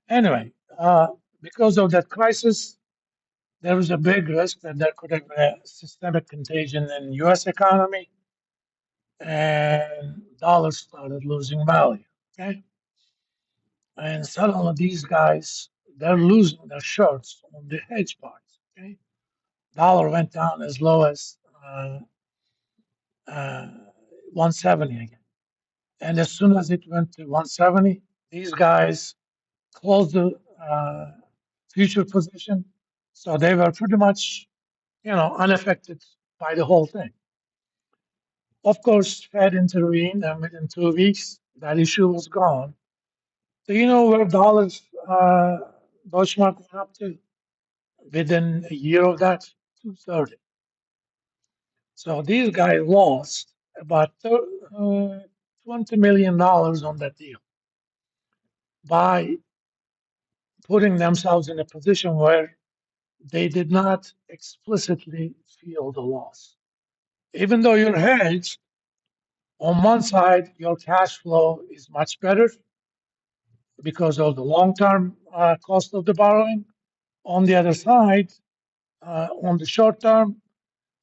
Anyway, because of that crisis, there was a big risk that there could have been a systemic contagion in U.S. economy, and dollars started losing value. Okay, and suddenly these guys they're losing their shirts on the hedge parts. Okay, dollar went down as low as uh, 170 again, and as soon as it went to 170, these guys closed the future position, so they were pretty much unaffected by the whole thing. Of course, Fed intervened, and within 2 weeks, that issue was gone. Do you know where dollars benchmark went up to within a year of that? 230. So these guys lost about $20 million on that deal by putting themselves in a position where they did not explicitly feel the loss. Even though you're hedged, on one side, your cash flow is much better because of the long-term cost of the borrowing. On the other side, on the short term,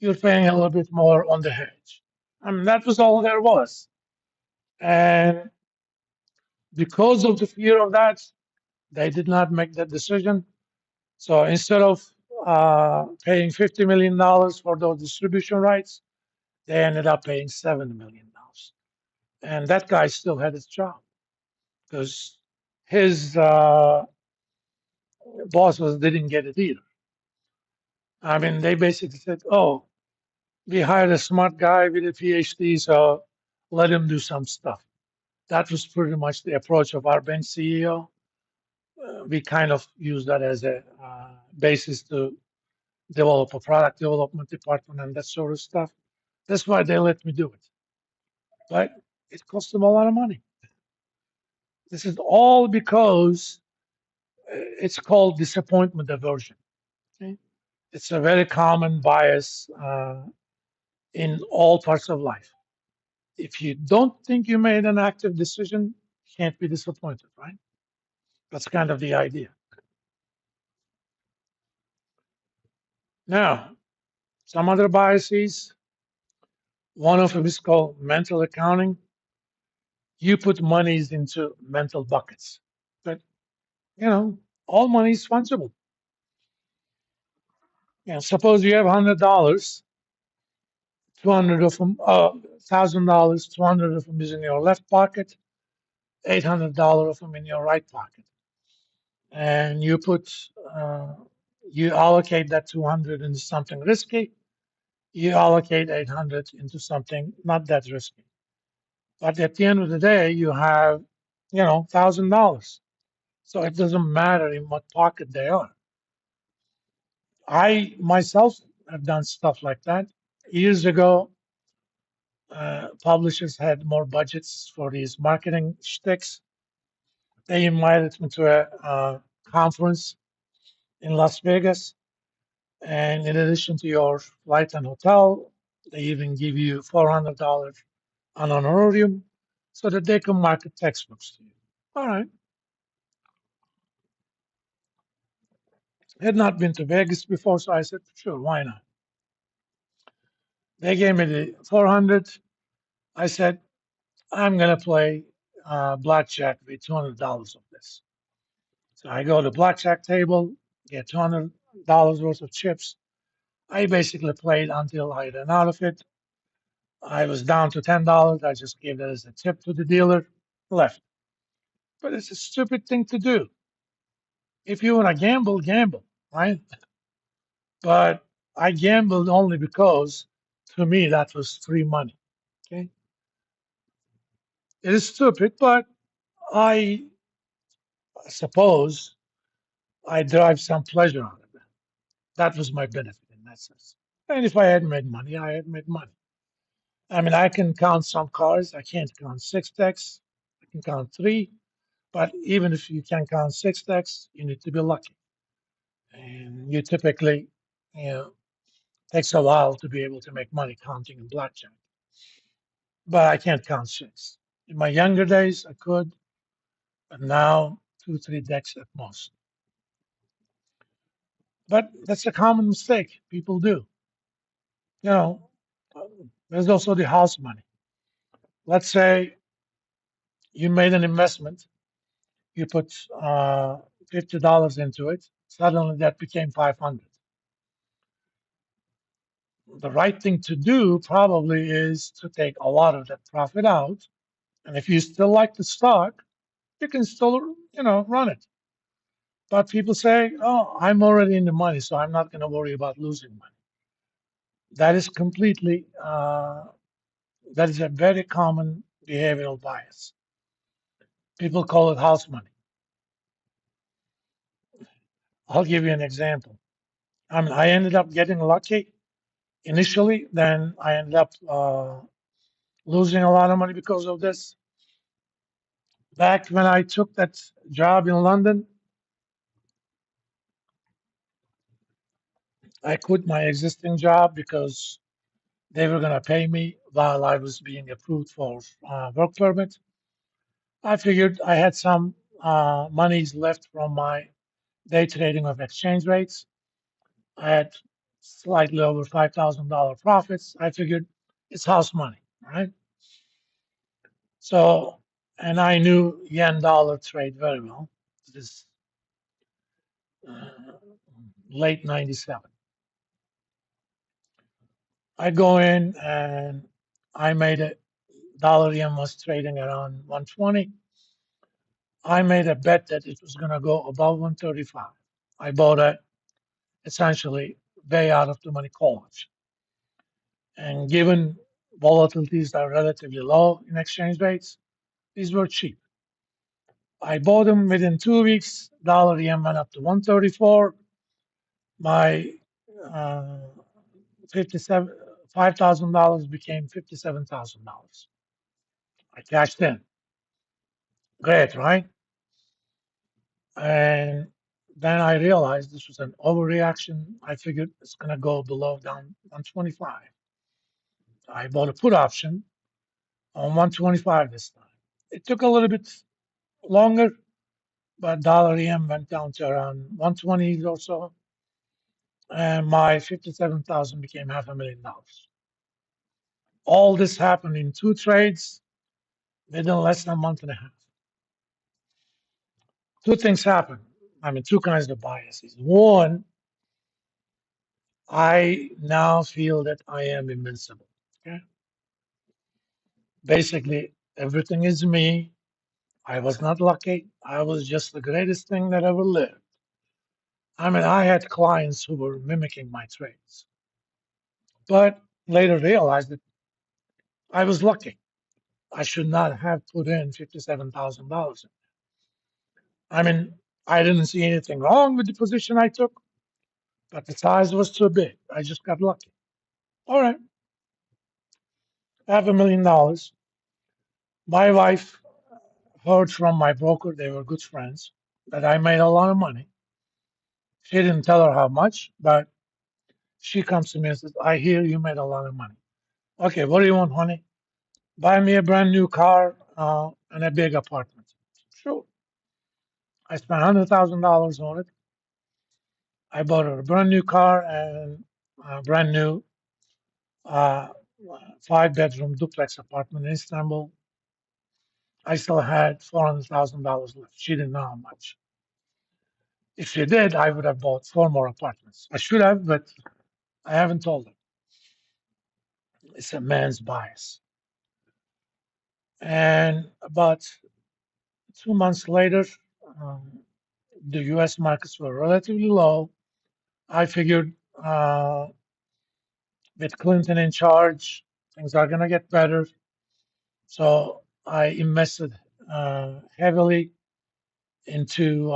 you're paying a little bit more on the hedge. I mean, that was all there was. And because of the fear of that, they did not make that decision. So instead of paying $50 million for those distribution rights, they ended up paying $7 million. And that guy still had his job because his bosses didn't get it either. I mean, they basically said, oh, we hired a smart guy with a PhD, so let him do some stuff. That was pretty much the approach of our bank CEO. We kind of use that as a basis to develop a product development department and that sort of stuff. That's why they let me do it. But it cost them a lot of money. This is all because it's called disappointment aversion. Okay? It's a very common bias in all parts of life. If you don't think you made an active decision, you can't be disappointed, right? That's kind of the idea. Now, some other biases, one of them is called mental accounting. You put monies into mental buckets, but all money is fungible. Suppose you have $100, 200 of them, $1,000, 200 of them is in your left pocket, $800 of them in your right pocket, and you allocate that 200 into something risky, you allocate 800 into something not that risky. But at the end of the day, you have, $1,000. So it doesn't matter in what pocket they are. I myself have done stuff like that. Years ago, publishers had more budgets for these marketing shticks. They invited me to a conference in Las Vegas. And in addition to your flight and hotel, they even give you $400 on honorarium so that they can market textbooks to you. All right. Had not been to Vegas before, so I said, sure, why not? They gave me the 400. I said, I'm going to play blackjack with $200 of this. So I go to blackjack table, get $200 worth of chips. I basically played until I ran out of it. I was down to $10. I just gave that as a tip to the dealer, left. But it's a stupid thing to do. If you want to gamble, gamble, right? But I gambled only because, to me, that was free money. Okay, it is stupid, but I suppose I derive some pleasure out of it. That was my benefit in that sense. And if I had made money, I had made money. I mean, I can count some cards. I can't count six decks. I can count three. But even if you can count six decks, you need to be lucky. And you typically, you know, takes a while to be able to make money counting in blackjack. But I can't count six. In my younger days, I could, but now two, three decks at most. But that's a common mistake people do. You know, there's also the house money. Let's say you made an investment, you put $50 into it, suddenly that became 500. The right thing to do probably is to take a lot of that profit out. And if you still like the stock, you can still, run it. But people say, oh, I'm already in the money, so I'm not going to worry about losing money. That is completely, that is a very common behavioral bias. People call it house money. I'll give you an example. I ended up getting lucky initially, then I ended up losing a lot of money because of this. Back when I took that job in London, I quit my existing job because they were going to pay me while I was being approved for work permit. I figured I had some monies left from my day trading of exchange rates. I had slightly over $5,000 profits. I figured it's house money, right? So, and I knew yen dollar trade very well. This uh, late '97. I go in and I made it. Dollar yen was trading around 120. I made a bet that it was going to go above 135. I bought a essentially way out of the money call option. And given volatilities are relatively low in exchange rates, these were cheap. I bought them within 2 weeks. Dollar yen went up to 134. My uh, 57 $5,000 became $57,000. I cashed in. Great, right? And then I realized this was an overreaction. I figured it's going to go below down 125. I bought a put option on 125 this time. It took a little bit longer, but dollar yen went down to around 120 or so, and my 57,000 became $500,000. All this happened in two trades within less than a month and a half. Two things happened. Two kinds of biases. One, I now feel that I am invincible. Okay? Basically, everything is me. I was not lucky. I was just the greatest thing that ever lived. I had clients who were mimicking my trades, but later realized that I was lucky. I should not have put in $57,000. I mean, I didn't see anything wrong with the position I took, but the size was too big. I just got lucky. All right, $500,000. My wife heard from my broker, they were good friends, that I made a lot of money. She didn't tell her how much, but she comes to me and says, I hear you made a lot of money. Okay, what do you want, honey? Buy me a brand new car and a big apartment. Sure. I spent $100,000 on it. I bought her a brand new car and a brand new uh, 5-bedroom duplex apartment in Istanbul. I still had $400,000 left. She didn't know how much. If she did, I would have bought four more apartments. I should have, but I haven't told her. It's a man's bias. And about 2 months later, um, the US markets were relatively low. I figured with Clinton in charge, things are going to get better. So I invested heavily into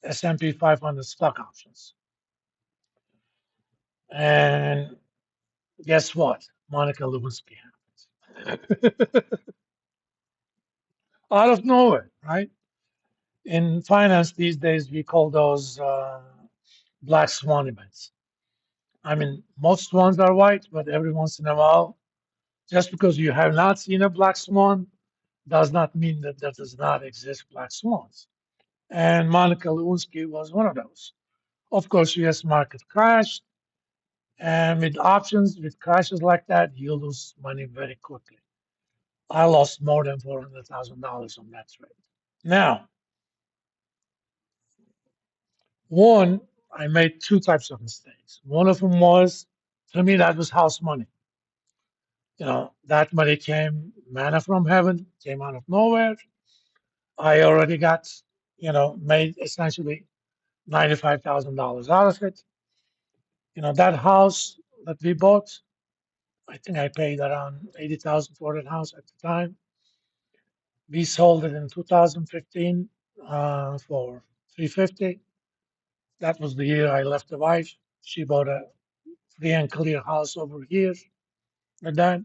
S&P 500 stock options. And guess what? Monica Lewinsky happened. Out of nowhere, right? In finance these days, we call those black swan events. Most swans are white, but every once in a while, just because you have not seen a black swan does not mean that there does not exist black swans. And Monica Lewinsky was one of those. Of course, US market crashed, and with options, with crashes like that, you lose money very quickly. I lost more than $400,000 on that trade. Now, one, I made two types of mistakes. One of them was, to me, that was house money. That money came manna from heaven, came out of nowhere. I already got, made essentially $95,000 out of it. That house that we bought, I think I paid around 80,000 for that house at the time. We sold it in 2015 for 350. That was the year I left the wife. She bought a free and clear house over here with that.